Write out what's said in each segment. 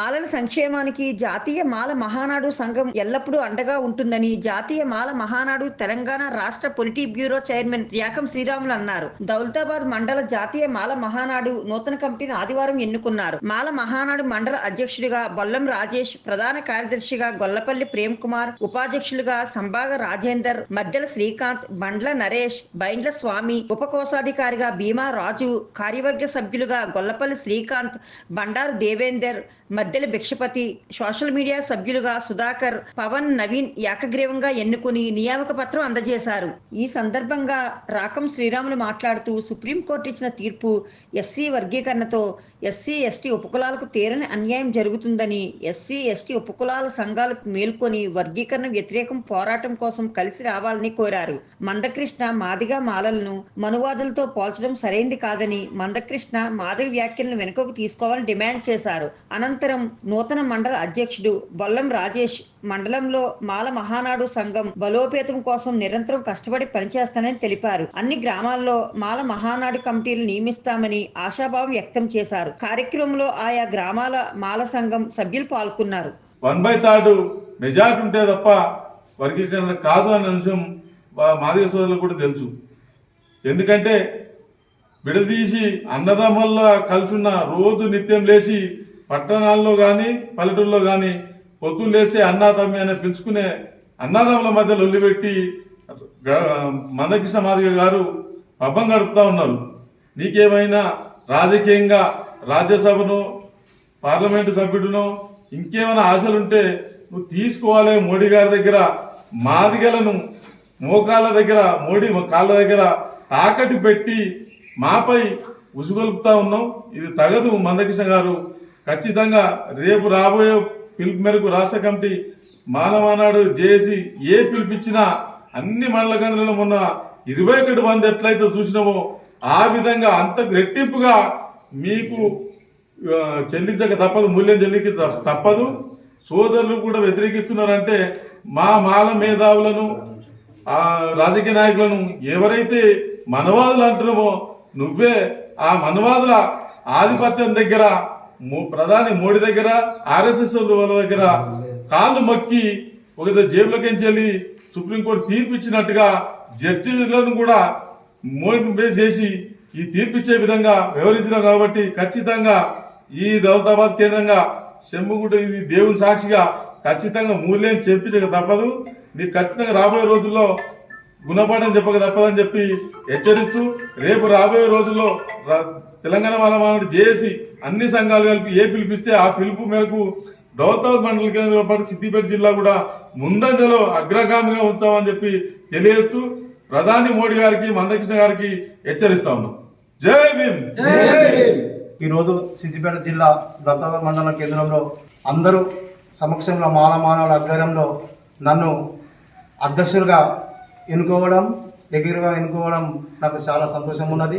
మాలల సంక్షేమానికి జాతీయ మాల మహానాడు సంఘం ఎల్లప్పుడూ అండగా ఉంటుందని జాతీయ మాల మహానాడు తెలంగాణ రాష్ట్ర పొలిటీ బ్యూరో చైర్మన్ యాకం శ్రీరాములు అన్నారు. దౌలతాబాద్ మండల జాతీయ మాల మహానాడు నూతన కమిటీని ఆదివారం ఎన్నుకున్నారు. మాల మహానాడు మండల అధ్యక్షుడిగా బొల్లం రాజేష్, ప్రధాన కార్యదర్శిగా గొల్లపల్లి ప్రేమ్ కుమార్, ఉపాధ్యక్షులుగా సంబాగ రాజేందర్, మద్దెల శ్రీకాంత్, బండ్ల నరేష్, బైండ్ల స్వామి, ఉపకోశాధికారిగా భీమా రాజు, కార్యవర్గ సభ్యులుగా గొల్లపల్లి శ్రీకాంత్, బండారు దేవేందర్, మద్దెల భిక్షపతి, సోషల్ మీడియా సభ్యులుగా సుధాకర్, పవన్, నవీన్ ఏకగ్రీవంగా ఎన్నుకుని నియామక పత్రం అందజేశారు. ఈ సందర్భంగా రాకం శ్రీరాములు మాట్లాడుతూ సుప్రీంకోర్టు ఇచ్చిన తీర్పు ఎస్సీ వర్గీకరణతో ఎస్సీ ఎస్టీ ఉపకులాలకు తీరని అన్యాయం జరుగుతుందని, ఎస్సీ ఎస్టీ ఉపకులాల సంఘాలు మేల్కొని వర్గీకరణ వ్యతిరేకం పోరాటం కోసం కలిసి రావాలని కోరారు. మందకృష్ణ మాదిగ మాలలను మనువాదులతో పోల్చడం సరైంది కాదని, మందకృష్ణ మాదిగ వ్యాఖ్యలను వెనుకకు తీసుకోవాలని డిమాండ్ చేశారు. అనంతరం నూతన మండల అధ్యక్షుడు బొల్లం రాజేష్ మండలంలో మాల మహానాడు సంఘం బలోపేతం కోసం నిరంతరం కష్టపడి పనిచేస్తానని తెలిపారు. అన్ని గ్రామాల్లో మాల మహానాడు కమిటీలు నియమిస్తామని ఆశాభావం వ్యక్తం చేశారు. కార్యక్రమంలో ఆయా గ్రామాల మాల సంఘం సభ్యులు పాల్గొన్నారు. 1/3 మెజార్టీ ఉంటే తప్ప వర్గీకరణ కాదు అనే అంశం మాదిగ సోదరులకు కూడా తెలుసు. ఎందుకంటే విడదీసి అన్నదమ్ముల్లో కలిసి ఉన్న రోజు నిత్యం లేచి పట్టణాల్లో కానీ పల్లెటూరులో కానీ పొద్దున్న లేస్తే అన్నా తమ్మి అని పిలుచుకునే అన్నదమ్ముల మధ్య లొల్లిపెట్టి మందకృష్ణ మాదిగ గారు పబ్బం గడుపుతా ఉన్నారు. నీకేమైనా రాజకీయంగా రాజ్యసభను పార్లమెంటు సభ్యుడునో ఇంకేమైనా ఆశలుంటే నువ్వు తీసుకోవాలి. మోడీ గారి దగ్గర మాదిగలను మోకాళ్ళ దగ్గర మోడీ కాళ్ళ దగ్గర తాకట్టు పెట్టి మాపై ఉసుగొలుపుతా ఉన్నాం. ఇది తగదు. మందకృష్ణ గారు ఖచ్చితంగా రేపు రాబోయే పిలుపు మేరకు రాష్ట్ర కమిటీ మానవానాడు చేసి ఏ పిలిపించినా అన్ని మండల కేంద్రంలో మొన్న 21 మంది ఎట్లయితే చూసినామో ఆ విధంగా అంత రెట్టింపుగా మీకు చెల్లించక తప్పదు, మూల్యం చెల్లించక తప్పదు. సోదరులు కూడా వ్యతిరేకిస్తున్నారంటే మా మాల మేధావులను రాజకీయ నాయకులను ఎవరైతే మనవాదులు అంటున్నామో నువ్వే ఆ మనవాదుల ఆధిపత్యం దగ్గర ప్రధాని మోడీ దగ్గర ఆర్ఎస్ఎస్ వాళ్ళ దగ్గర కాళ్ళు మొక్కి ఒక జేబులోకి వెళ్ళి సుప్రీంకోర్టు తీర్పు ఇచ్చినట్టుగా జడ్జిలను కూడా మోటివేట్ చేసి ఈ తీర్పిచ్చే విధంగా వ్యవహరించినాం. కాబట్టి ఖచ్చితంగా ఈ దౌలతాబాద్ కేంద్రంగా చెమ్ముగుంట ఇది దేవుని సాక్షిగా ఖచ్చితంగా మూల్యం చెప్పించక తప్పదు. నీకు ఖచ్చితంగా రాబోయే రోజుల్లో గుణపాఠం చెప్పక తప్పదని చెప్పి హెచ్చరిస్తూ రేపు రాబోయే రోజుల్లో తెలంగాణ మాలమానాడు చేసి అన్ని సంఘాలు కలిపి ఏ పిలిపిస్తే ఆ పిలుపు మేరకు దౌలతాబాద్ మండల కేంద్రంలో పాటు సిద్దిపేట జిల్లా కూడా ముందంజలో అగ్రగామిగా ఉంచుతామని చెప్పి తెలియజేస్తూ ప్రధాని మోడీ గారికి మందకృష్ణ గారికి హెచ్చరిస్తా ఉన్నాం. జై భీమ్. ఈరోజు సిద్దిపేట జిల్లా దౌలతాబాద్ మండల కేంద్రంలో అందరూ సమక్షంలో మానవానాడు ఆధ్వర్యంలో నన్ను అధ్యక్షులుగా ఎన్నుకోవడం, దగ్గరగా ఎన్నుకోవడం నాకు చాలా సంతోషం ఉన్నది.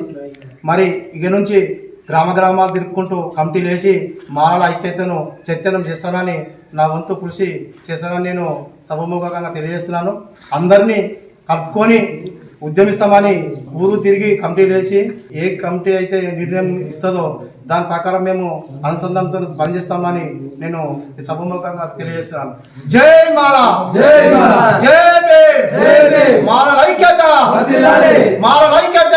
మరి ఇక నుంచి గ్రామ గ్రామాలు తిరుక్కుంటూ కమిటీలు వేసి మాలల ఐక్యతను చైతన్యం చేస్తానని నా వంతు కృషి చేస్తానని నేను సభముఖంగా తెలియజేస్తున్నాను. అందరినీ కలుపుకొని ఉద్యమిస్తామని ఊరు తిరిగి కమిటీలు వేసి ఏ కమిటీ అయితే నిర్ణయం ఇస్తుందో దాని ప్రకారం మేము అనుసంధానంతో పనిచేస్తామని నేను ఈ సభముఖంగా తెలియజేస్తున్నాను. జై మాల, జై మాల, జై మాల ఐక్యత, మాల ఐక్యత.